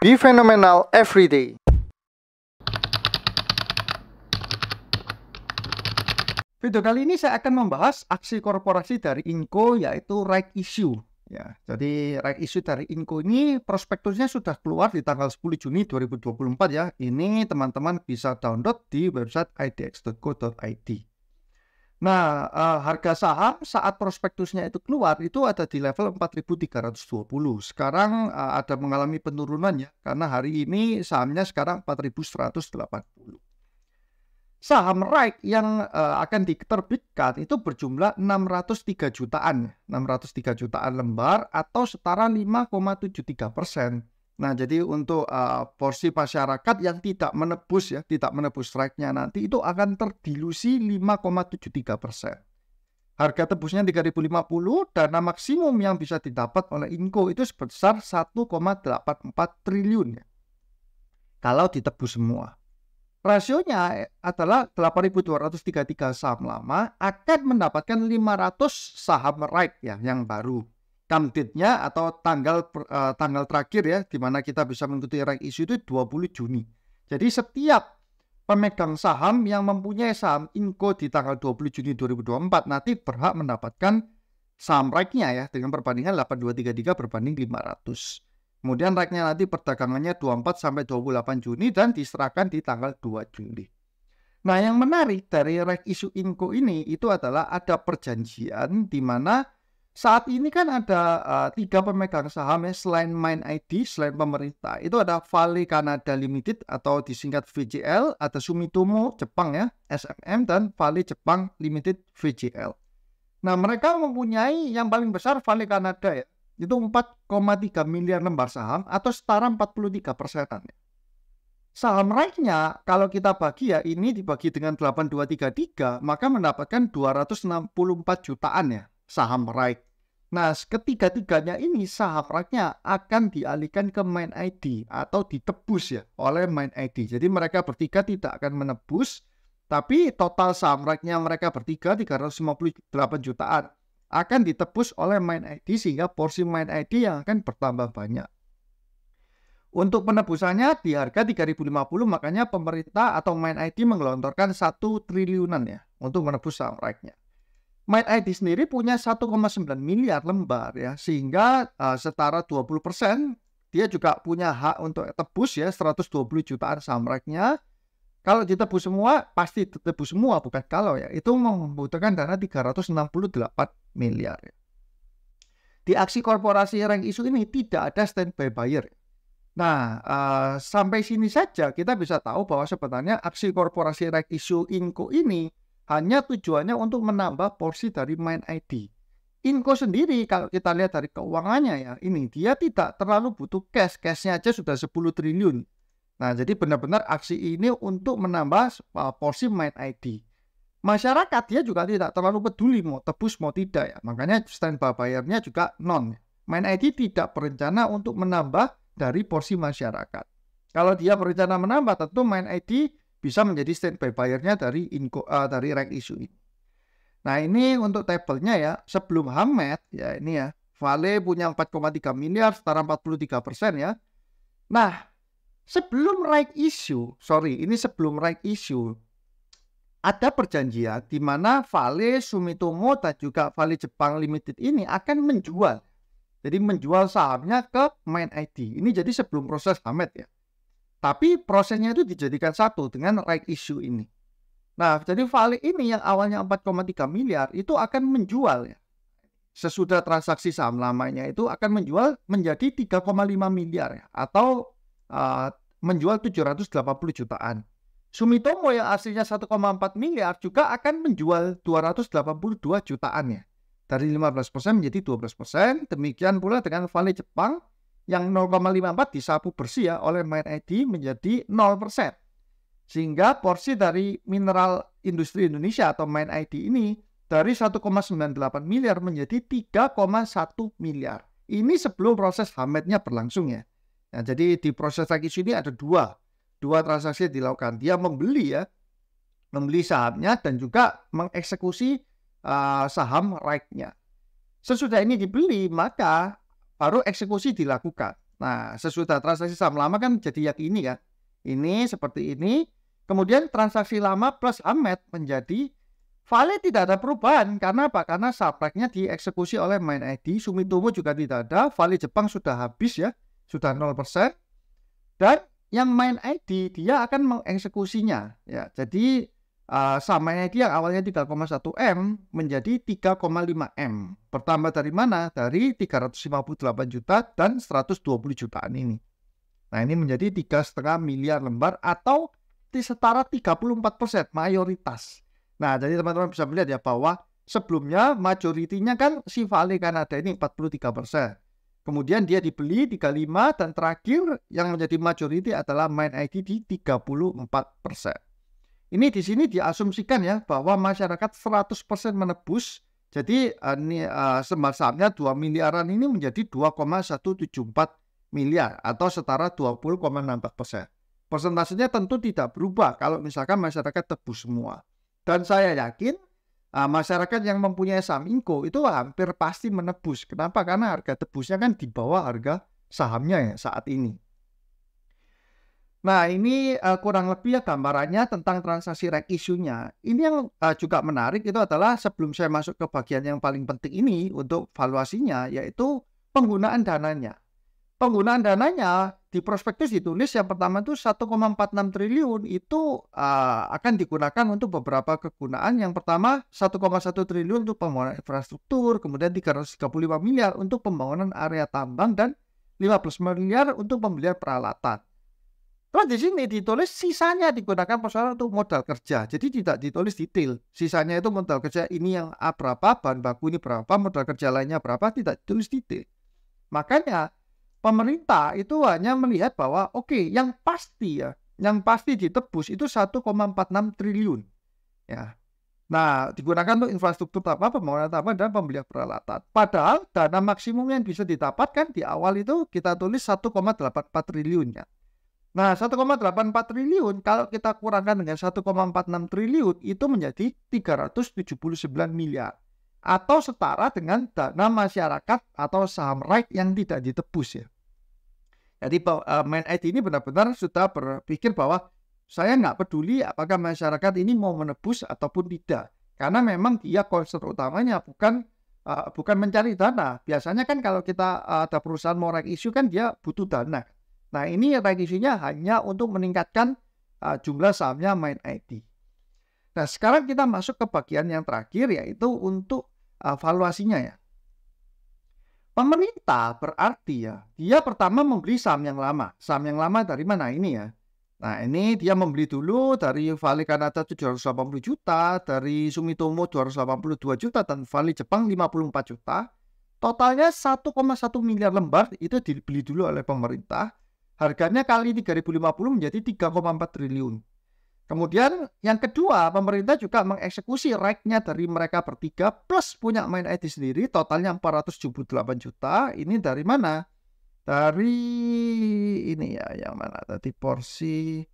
Be phenomenal every day. Video kali ini saya akan membahas aksi korporasi dari Inco, yaitu right issue. Ya, jadi right issue dari Inco ini prospektusnya sudah keluar di tanggal 10 Juni 2024 ya. Ini teman-teman bisa download di website idx.co.id. Nah, harga saham saat prospektusnya itu keluar itu ada di level 4.320. Sekarang ada mengalami penurunan ya, karena hari ini sahamnya sekarang 4.180. Saham REIT yang akan diterbitkan itu berjumlah 603 jutaan, 603 jutaan lembar atau setara 5,73%. Nah, jadi untuk porsi masyarakat yang tidak menebus ya, tidak menebus REIT-nya nanti itu akan terdilusi 5,73%. Harga tebusnya 3.050, dana maksimum yang bisa didapat oleh Inco itu sebesar 1,84 triliun ya. Kalau ditebus semua. Rasionya adalah 8.233 saham lama akan mendapatkan 500 saham REIT ya yang baru. Come date-nya atau tanggal terakhir ya, di mana kita bisa mengikuti right issue itu 20 Juni. Jadi setiap pemegang saham yang mempunyai saham Inco di tanggal 20 Juni 2024 nanti berhak mendapatkan saham REIT-nya ya dengan perbandingan 8233 berbanding 500. Kemudian REIT-nya nanti perdagangannya 24 sampai 28 Juni dan diserahkan di tanggal 2 Juli. Nah, yang menarik dari right issue Inco ini itu adalah ada perjanjian di mana saat ini kan ada 3 pemegang saham ya, selain MindID, selain pemerintah. Itu ada Vale Canada Limited atau disingkat VJL, ada Sumitomo Jepang ya, SMM, dan Vale Jepang Limited VJL. Nah, mereka mempunyai yang paling besar Vale Canada ya, itu 4,3 miliar lembar saham atau setara 43%. Saham REIT-nya kalau kita bagi ya, ini dibagi dengan 8233, maka mendapatkan 264 jutaan ya saham REIT. Nah, ketiga-tiganya ini saham REIT-nya akan dialihkan ke MindID atau ditebus ya oleh MindID. Jadi mereka bertiga tidak akan menebus, tapi total saham REIT-nya mereka bertiga 358 jutaan akan ditebus oleh MindID sehingga porsi MindID yang akan bertambah banyak. Untuk penebusannya di harga 3.050, makanya pemerintah atau MindID menggelontorkan 1 triliunan ya untuk menebus saham REIT-nya. MindID sendiri punya 1,9 miliar lembar ya, sehingga setara 20% dia juga punya hak untuk tebus ya 120 jutaan saham REIT-nya. Kalau ditebus semua, pasti ditebus semua, bukan kalau ya. Itu membutuhkan dana 368 miliar ya. Di aksi korporasi right issue ini tidak ada standby buyer. Nah, sampai sini saja kita bisa tahu bahwa sebenarnya aksi korporasi right issue Inco ini hanya tujuannya untuk menambah porsi dari MindID. Inco sendiri kalau kita lihat dari keuangannya ya, ini dia tidak terlalu butuh cash. Cashnya aja sudah 10 triliun. Nah, jadi benar-benar aksi ini untuk menambah porsi MindID. Masyarakat dia juga tidak terlalu peduli mau tebus mau tidak ya. Makanya standby buyer-nya juga non. MindID tidak berencana untuk menambah dari porsi masyarakat. Kalau dia berencana menambah, tentu MindID bisa menjadi standby buyer-nya dari Inco, dari right issue ini. Nah, ini untuk tabelnya ya. Sebelum Hamed ya ini ya, Vale punya 4,3 miliar setara 43% ya. Nah, sebelum right issue ada perjanjian di mana Vale, Sumitomo dan juga Vale Jepang Limited ini akan menjual. Jadi menjual sahamnya ke MindID. Ini jadi sebelum proses Hamed ya. Tapi prosesnya itu dijadikan satu dengan right issue ini. Nah, jadi Vale ini yang awalnya 4,3 miliar itu akan menjual ya. Sesudah transaksi saham lamanya itu akan menjual menjadi 3,5 miliar ya. Atau menjual 780 jutaan. Sumitomo yang aslinya 1,4 miliar juga akan menjual 282 jutaan ya. Dari 15% menjadi 12%. Demikian pula dengan Vale Jepang yang 0,54 disapu bersih ya oleh MindID menjadi 0%. Sehingga porsi dari mineral industri Indonesia atau MindID ini dari 1,98 miliar menjadi 3,1 miliar. Ini sebelum proses Hamednya berlangsung ya. Nah, jadi di proses right issue ini ada dua transaksi dilakukan. Dia membeli sahamnya dan juga mengeksekusi saham REIT-nya. Sesudah ini dibeli, maka baru eksekusi dilakukan. Nah, sesudah transaksi saham lama kan jadi yang ini kan. Ini seperti ini. Kemudian transaksi lama plus Amet menjadi Vale tidak ada perubahan. Karena apa? Karena subtract-nya dieksekusi oleh Mind ID. Sumitomo juga tidak ada. Vale Jepang sudah habis ya. Sudah 0%. Dan yang Mind ID dia akan mengeksekusinya ya. Jadi saham Mind ID yang awalnya 3,1 M menjadi 3,5 M. Bertambah dari mana? Dari 358 juta dan 120 jutaan ini. Nah, ini menjadi 3,5 miliar lembar atau setara 34% mayoritas. Nah, jadi teman-teman bisa melihat ya bahwa sebelumnya majoritinya kan si Vale Kanada ini 43%. Kemudian dia dibeli 35 dan terakhir yang menjadi majority adalah Mind ID di 34%. Ini di sini diasumsikan ya bahwa masyarakat 100% menebus. Jadi sahamnya 2 miliaran ini menjadi 2,174 miliar atau setara 20,64%. Persentasenya tentu tidak berubah kalau misalkan masyarakat tebus semua. Dan saya yakin masyarakat yang mempunyai saham Inco itu hampir pasti menebus. Kenapa? Karena harga tebusnya kan di bawah harga sahamnya ya saat ini. Nah, ini kurang lebih ya gambarannya tentang transaksi right issue-nya. Ini yang juga menarik itu adalah sebelum saya masuk ke bagian yang paling penting ini untuk valuasinya, yaitu penggunaan dananya. Penggunaan dananya di prospektus ditulis yang pertama itu 1,46 triliun itu akan digunakan untuk beberapa kegunaan. Yang pertama 1,1 triliun untuk pembangunan infrastruktur, kemudian 335 miliar untuk pembangunan area tambang dan 15 miliar untuk pembelian peralatan. Terus di sini ditulis sisanya digunakan persoalan untuk modal kerja. Jadi tidak ditulis detail. Sisanya itu modal kerja ini yang berapa, bahan baku ini berapa, modal kerja lainnya berapa, tidak ditulis detail. Makanya pemerintah itu hanya melihat bahwa yang pasti ditebus itu 1,46 triliun. Ya. Nah, digunakan untuk infrastruktur pembangunan tambang dan pembelian peralatan. Padahal dana maksimum yang bisa didapatkan di awal itu kita tulis 1,84 triliun ya. Nah, 1,84 triliun kalau kita kurangkan dengan 1,46 triliun itu menjadi 379 miliar. Atau setara dengan dana masyarakat atau saham right yang tidak ditebus ya. Jadi Mind ID ini benar-benar sudah berpikir bahwa saya nggak peduli apakah masyarakat ini mau menebus ataupun tidak. Karena memang dia concern utamanya bukan mencari dana. Biasanya kan kalau kita ada perusahaan mau right issue kan dia butuh dana. Nah, ini right issue-nya hanya untuk meningkatkan jumlah sahamnya Mind ID. Nah, sekarang kita masuk ke bagian yang terakhir yaitu untuk valuasinya ya. Pemerintah berarti ya, dia pertama membeli saham yang lama. Saham yang lama dari mana ini ya? Nah, ini dia membeli dulu dari Vale Kanada 780 juta, dari Sumitomo 282 juta, dan Vale Jepang 54 juta. Totalnya 1,1 miliar lembar itu dibeli dulu oleh pemerintah. Harganya kali 3.050 menjadi 3,4 triliun. Kemudian yang kedua, pemerintah juga mengeksekusi right-nya dari mereka bertiga plus punya Mind ID sendiri, totalnya 478 juta. Ini dari mana? Dari ini ya, yang mana tadi porsi.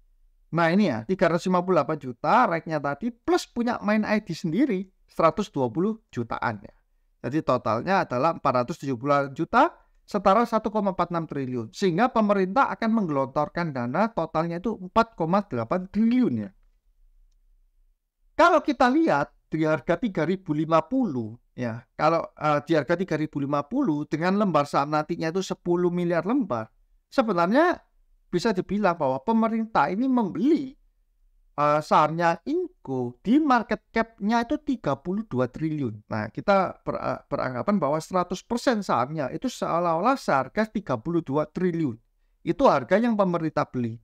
Nah, ini ya, 358 juta right-nya tadi plus punya Mind ID sendiri 120 jutaan ya. Jadi totalnya adalah 470 juta setara 1,46 triliun. Sehingga pemerintah akan menggelontorkan dana totalnya itu 4,8 triliun ya. Kalau kita lihat di harga 3.050 ya, kalau di harga 3.050 dengan lembar saham nantinya itu 10 miliar lembar, sebenarnya bisa dibilang bahwa pemerintah ini membeli sahamnya Inco di market cap-nya itu 32 triliun. Nah, kita beranggapan bahwa 100% sahamnya itu seolah-olah seharga 32 triliun. Itu harga yang pemerintah beli.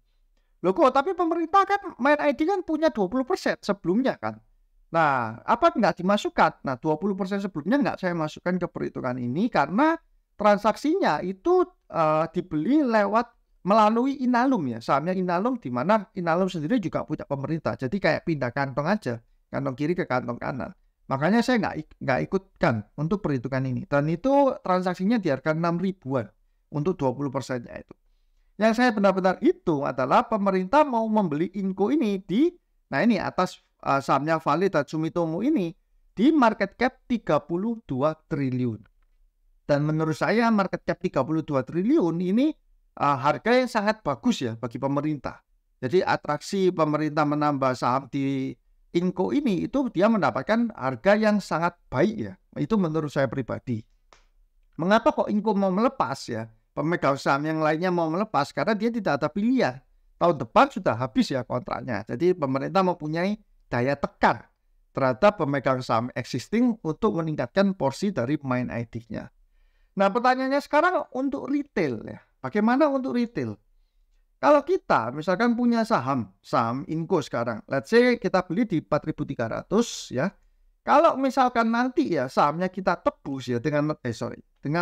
Loh kok, tapi pemerintah kan Mind ID kan punya 20% sebelumnya kan. Nah, apa nggak dimasukkan? Nah, 20% sebelumnya nggak saya masukkan ke perhitungan ini karena transaksinya itu dibeli melalui Inalum ya, sahamnya Inalum, di mana Inalum sendiri juga punya pemerintah. Jadi kayak pindah kantong aja, kantong kiri ke kantong kanan. Makanya saya nggak ikutkan untuk perhitungan ini. Dan itu transaksinya di harga 6 ribuan untuk 20%-nya itu. Yang saya benar-benar hitung adalah pemerintah mau membeli Inco ini nah ini atas sahamnya Vale dan Sumitomo ini di market cap 32 triliun. Dan menurut saya market cap 32 triliun ini harga yang sangat bagus ya bagi pemerintah. Jadi atraksi pemerintah menambah saham di Inco ini itu dia mendapatkan harga yang sangat baik ya. Itu menurut saya pribadi. Mengapa kok Inco mau melepas ya? Pemegang saham yang lainnya mau melepas karena dia tidak ada pilihan. Tahun depan sudah habis ya kontraknya. Jadi pemerintah mempunyai daya tekan terhadap pemegang saham existing untuk meningkatkan porsi dari main ID-nya. Nah, pertanyaannya sekarang untuk retail ya. Bagaimana untuk retail? Kalau kita misalkan punya saham Inco sekarang, let's say kita beli di 4.300 ya. Kalau misalkan nanti ya sahamnya kita tebus ya dengan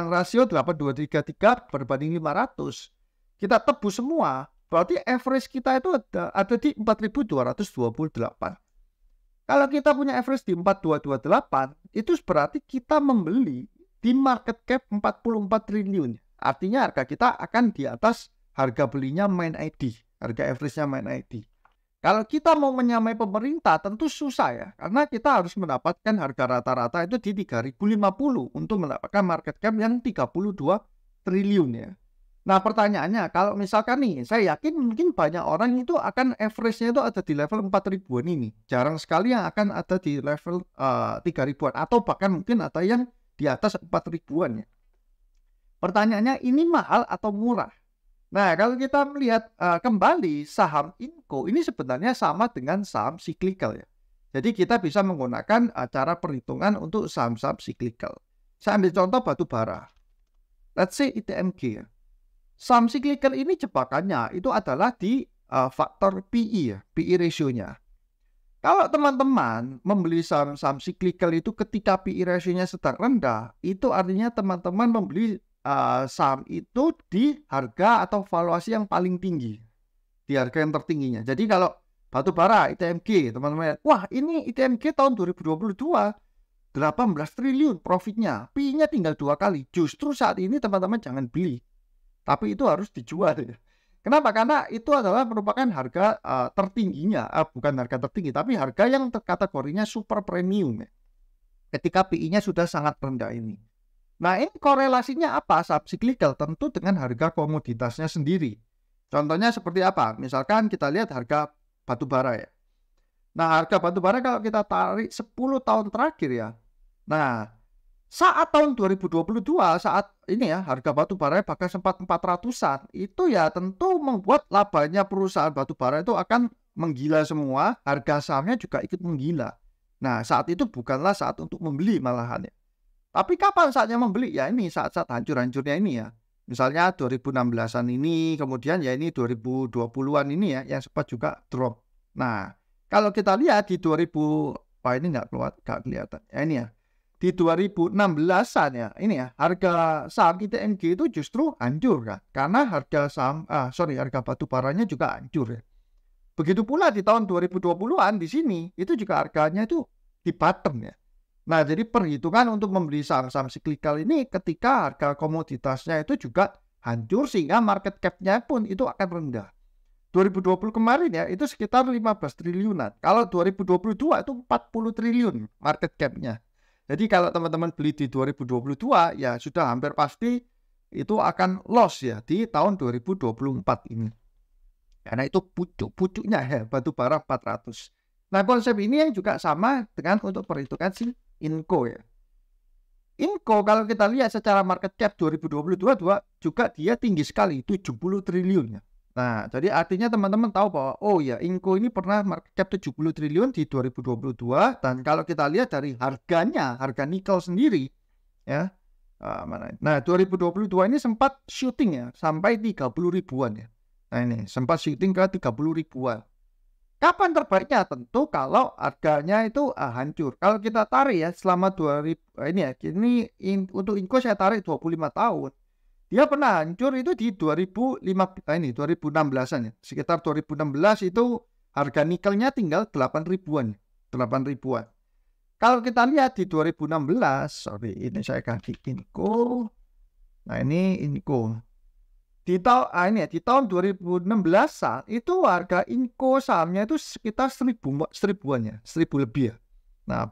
rasio 8,233 berbanding 500, kita tebus semua, berarti average kita itu ada di 4.228. Kalau kita punya average di 4.228, itu berarti kita membeli di market cap 44 triliun. Artinya harga kita akan di atas harga belinya main ID, harga average-nya main ID. Kalau kita mau menyamai pemerintah tentu susah ya, karena kita harus mendapatkan harga rata-rata itu di 3.050 untuk mendapatkan market cap yang 32 triliun ya. Nah pertanyaannya, kalau misalkan nih, saya yakin mungkin banyak orang itu akan average-nya itu ada di level 4.000-an ini. Jarang sekali yang akan ada di level 3.000-an, atau bahkan mungkin ada yang di atas 4.000-an ya. Pertanyaannya, ini mahal atau murah? Nah, kalau kita melihat kembali saham Inco, ini sebenarnya sama dengan saham cyclical ya. Jadi kita bisa menggunakan cara perhitungan untuk saham-saham cyclical. Saya ambil contoh batu bara. Let's say ITMG ya. Saham cyclical ini jebakannya itu adalah di faktor PE ya, PE ratio-nya. Kalau teman-teman membeli saham-saham cyclical itu ketika PE ratio-nya sedang rendah, itu artinya teman-teman membeli saham itu di harga atau valuasi yang paling tinggi, di harga yang tertingginya. Jadi kalau batu bara ITMG, teman-teman, wah ini ITMG tahun 2022 18 triliun profitnya, PE-nya tinggal 2 kali. Justru saat ini teman-teman jangan beli, tapi itu harus dijual ya. Kenapa? Karena itu adalah merupakan harga tertingginya, bukan harga tertinggi, tapi harga yang kategorinya super premium ya. Ketika PE-nya sudah sangat rendah ini. Nah, ini korelasinya apa saham cyclical? Tentu dengan harga komoditasnya sendiri. Contohnya seperti apa? Misalkan kita lihat harga batu bara ya. Nah, harga batu bara kalau kita tarik 10 tahun terakhir ya. Nah, saat tahun 2022, saat ini ya, harga batu bara bahkan sempat 400-an, itu ya tentu membuat labanya perusahaan batu bara itu akan menggila semua, harga sahamnya juga ikut menggila. Nah, saat itu bukanlah saat untuk membeli malahan ya. Tapi kapan saatnya membeli? Ya ini saat-saat hancur-hancurnya ini ya. Misalnya 2016-an ini, kemudian ya ini 2020-an ini ya, yang sempat juga drop. Nah, kalau kita lihat di 2000, wah ini nggak kelihatan. Ya ini ya. Di 2016-an ya, ini ya, harga saham ITMG itu justru hancur kan. Karena harga harga batu baranya juga hancur ya. Begitu pula di tahun 2020-an di sini, itu juga harganya itu di bottom ya. Nah, jadi perhitungan untuk membeli saham-saham cyclical ini ketika harga komoditasnya itu juga hancur sehingga market cap-nya pun itu akan rendah. 2020 kemarin ya itu sekitar 15 triliunan. Kalau 2022 itu 40 triliun market cap-nya. Jadi kalau teman-teman beli di 2022 ya sudah hampir pasti itu akan loss ya di tahun 2024 ini. Karena itu pucuk-pucuknya ya batu bara 400. Nah, konsep ini yang juga sama dengan untuk perhitungan si Inco ya. Inco kalau kita lihat secara market cap 2022 juga dia tinggi sekali, 70 triliun ya. Nah, jadi artinya teman-teman tahu bahwa oh ya Inco ini pernah market cap 70 triliun di 2022 dan kalau kita lihat dari harganya, harga nikel sendiri ya. Nah, 2022 ini sempat shooting ya sampai 30 ribuan ya. Nah, ini sempat shooting ke 30 ribuan. Kapan terbaiknya? Tentu kalau harganya itu hancur. Kalau kita tarik ya selama 2000 ini ya, untuk Inco saya tarik 25 tahun. Dia pernah hancur itu di 2016-an ya. Sekitar 2016 itu harga nikelnya tinggal 8 ribuan. Kalau kita lihat di 2016, ini saya ganti Inco. Nah, ini Inco. Di tahun 2016 itu harga Inco sahamnya itu sekitar 1000-an ya, 1000 lebih ya. Nah,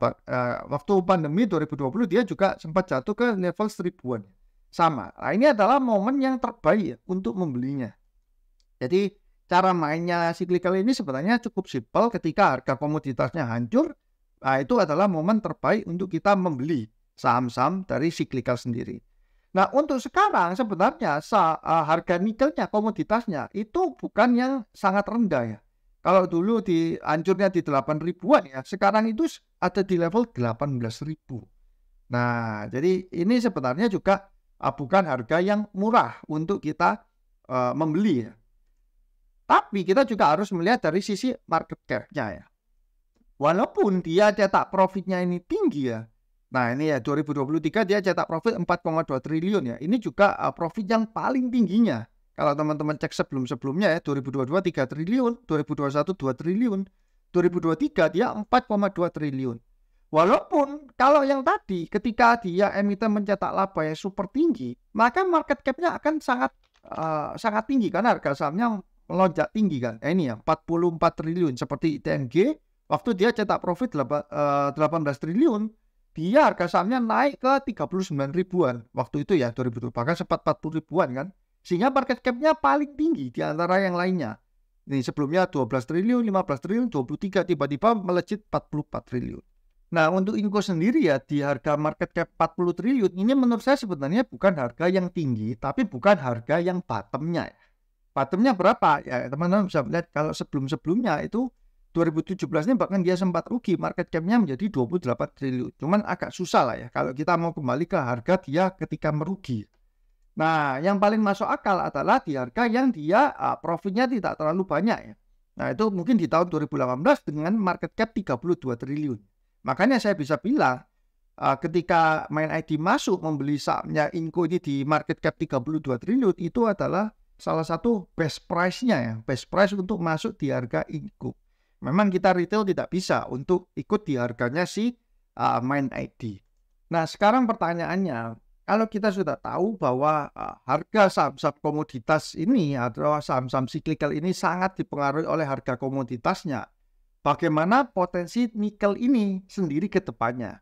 waktu pandemi 2020 dia juga sempat jatuh ke level 1000-an. sama. Nah, ini adalah momen yang terbaik ya untuk membelinya. Jadi cara mainnya cyclical ini sebenarnya cukup simpel. Ketika harga komoditasnya hancur, nah itu adalah momen terbaik untuk kita membeli saham-saham dari cyclical sendiri. Nah, untuk sekarang sebenarnya harga nikelnya, komoditasnya itu bukan yang sangat rendah ya. Kalau dulu hancurnya di 8 ribuan ya, sekarang itu ada di level 18.000. Nah, jadi ini sebenarnya juga bukan harga yang murah untuk kita membeli ya. Tapi kita juga harus melihat dari sisi market cap-nya ya. Walaupun dia cetak profitnya ini tinggi ya. Nah, ini ya 2023 dia cetak profit 4,2 triliun ya. Ini juga profit yang paling tingginya. Kalau teman-teman cek sebelum-sebelumnya ya, 2022 3 triliun, 2021 2 triliun, 2023 dia 4,2 triliun. Walaupun kalau yang tadi ketika dia emiten mencetak laba yang super tinggi, maka market cap-nya akan sangat tinggi karena harga sahamnya melonjak tinggi kan. Ini ya 44 triliun seperti ITMG waktu dia cetak profit 18 triliun, dia harga sahamnya naik ke 39 ribuan waktu itu ya 2020, bahkan sempat 40 ribuan kan. Sehingga market cap-nya paling tinggi di antara yang lainnya. Ini sebelumnya 12 triliun, 15 triliun, 23 tiba-tiba melejit 44 triliun. Nah, untuk Inco sendiri ya di harga market cap 40 triliun ini menurut saya sebenarnya bukan harga yang tinggi, tapi bukan harga yang bottomnya. Bottomnya berapa? Ya teman-teman bisa melihat kalau sebelum-sebelumnya itu 2017 ini bahkan dia sempat rugi, market cap-nya menjadi 28 triliun. Cuman agak susah lah ya kalau kita mau kembali ke harga dia ketika merugi. Nah, yang paling masuk akal adalah di harga yang dia profitnya tidak terlalu banyak ya. Nah, itu mungkin di tahun 2018 dengan market cap 32 triliun. Makanya saya bisa bilang ketika Main ID masuk membeli sahamnya Inco ini di market cap 32 triliun itu adalah salah satu best price-nya ya, best price untuk masuk di harga Inco. Memang kita retail tidak bisa untuk ikut di harganya si Main ID. Nah, sekarang pertanyaannya, kalau kita sudah tahu bahwa harga saham-saham komoditas ini atau saham-saham cyclical ini sangat dipengaruhi oleh harga komoditasnya, bagaimana potensi nikel ini sendiri ke depannya?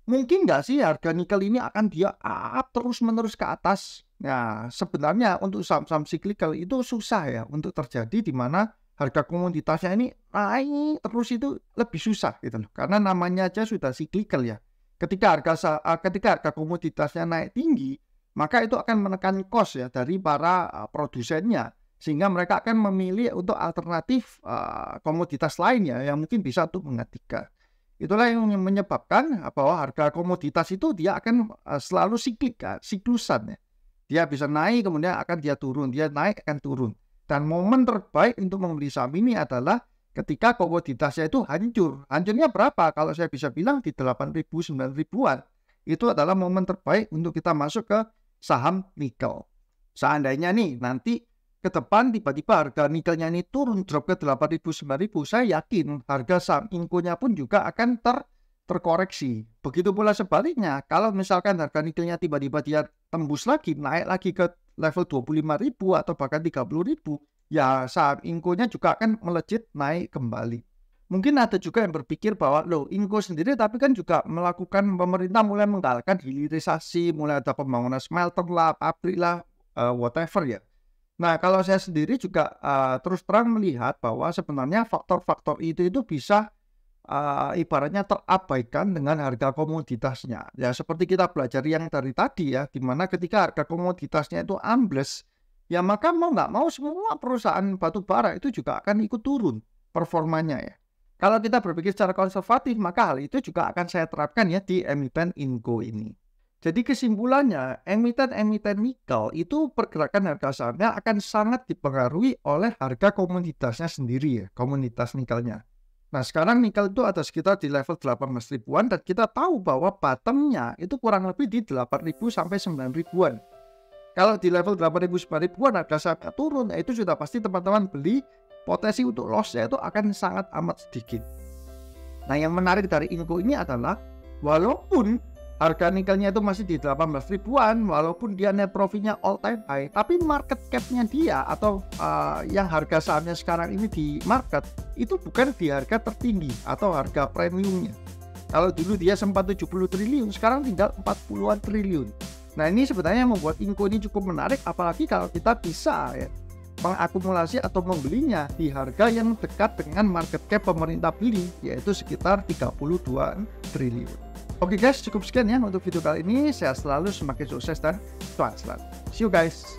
Mungkin nggak sih harga nikel ini akan dia up terus-menerus ke atas? Nah, sebenarnya untuk saham-saham cyclical itu susah ya untuk terjadi di mana harga komoditasnya ini naik terus itu lebih susah gitu loh. Karena namanya aja sudah cyclical ya. Ketika harga komoditasnya naik tinggi, maka itu akan menekan cost ya dari para produsennya. Sehingga mereka akan memilih untuk alternatif komoditas lainnya yang mungkin bisa untuk menggantikan. Itulah yang menyebabkan bahwa harga komoditas itu dia akan selalu siklusan ya. Dia bisa naik kemudian akan dia turun, dia naik akan turun. Dan momen terbaik untuk membeli saham ini adalah ketika komoditasnya itu hancur. Hancurnya berapa? Kalau saya bisa bilang di 8.000, 9.000-an. Itu adalah momen terbaik untuk kita masuk ke saham nikel. Seandainya nih nanti ke depan tiba-tiba harga nikelnya ini turun drop ke 8.000, 9.000, saya yakin harga saham Inco-nya pun juga akan terkoreksi. Begitu pula sebaliknya, kalau misalkan harga nikelnya tiba-tiba dia tembus lagi, naik lagi ke level 25.000 atau bahkan 30.000, ya saham Inco-nya juga akan melejit naik kembali. Mungkin ada juga yang berpikir bahwa loh Inco sendiri tapi kan juga melakukan, pemerintah mulai menggalakkan hilirisasi, mulai ada pembangunan smelter lah, pabrik lah, whatever ya. Nah, kalau saya sendiri juga terus terang melihat bahwa sebenarnya faktor-faktor itu bisa ibaratnya terabaikan dengan harga komoditasnya. Ya, seperti kita belajar yang dari tadi ya, di mana ketika harga komoditasnya itu ambles, ya maka mau nggak mau semua perusahaan batu bara itu juga akan ikut turun performanya ya. Kalau kita berpikir secara konservatif, maka hal itu juga akan saya terapkan ya di emiten Inco ini. Jadi kesimpulannya, emiten-emiten nikel itu pergerakan harga sahamnya akan sangat dipengaruhi oleh harga komoditasnya sendiri ya, komoditas nikelnya. Nah, sekarang nikel itu ada sekitar di level 18 ribuan dan kita tahu bahwa bottomnya itu kurang lebih di 8.000 sampai 9 ribuan. Kalau di level 8.000 9 ribuan harga sahamnya turun, itu sudah pasti teman-teman beli, potensi untuk loss-nya itu akan sangat amat sedikit. Nah, yang menarik dari Inco ini adalah walaupun harga nikelnya itu masih di 18 ribuan, walaupun dia net profitnya all time high, tapi market cap-nya dia atau yang harga sahamnya sekarang ini di market itu bukan di harga tertinggi atau harga premiumnya. Kalau dulu dia sempat 70 triliun, sekarang tinggal 40-an triliun. Nah, ini sebenarnya membuat Inco ini cukup menarik, apalagi kalau kita bisa ya mengakumulasi atau membelinya di harga yang dekat dengan market cap pemerintah beli, yaitu sekitar 32 triliun. Oke guys, cukup sekian ya untuk video kali ini. Sehat selalu, semakin sukses dan cuan selalu. See you guys.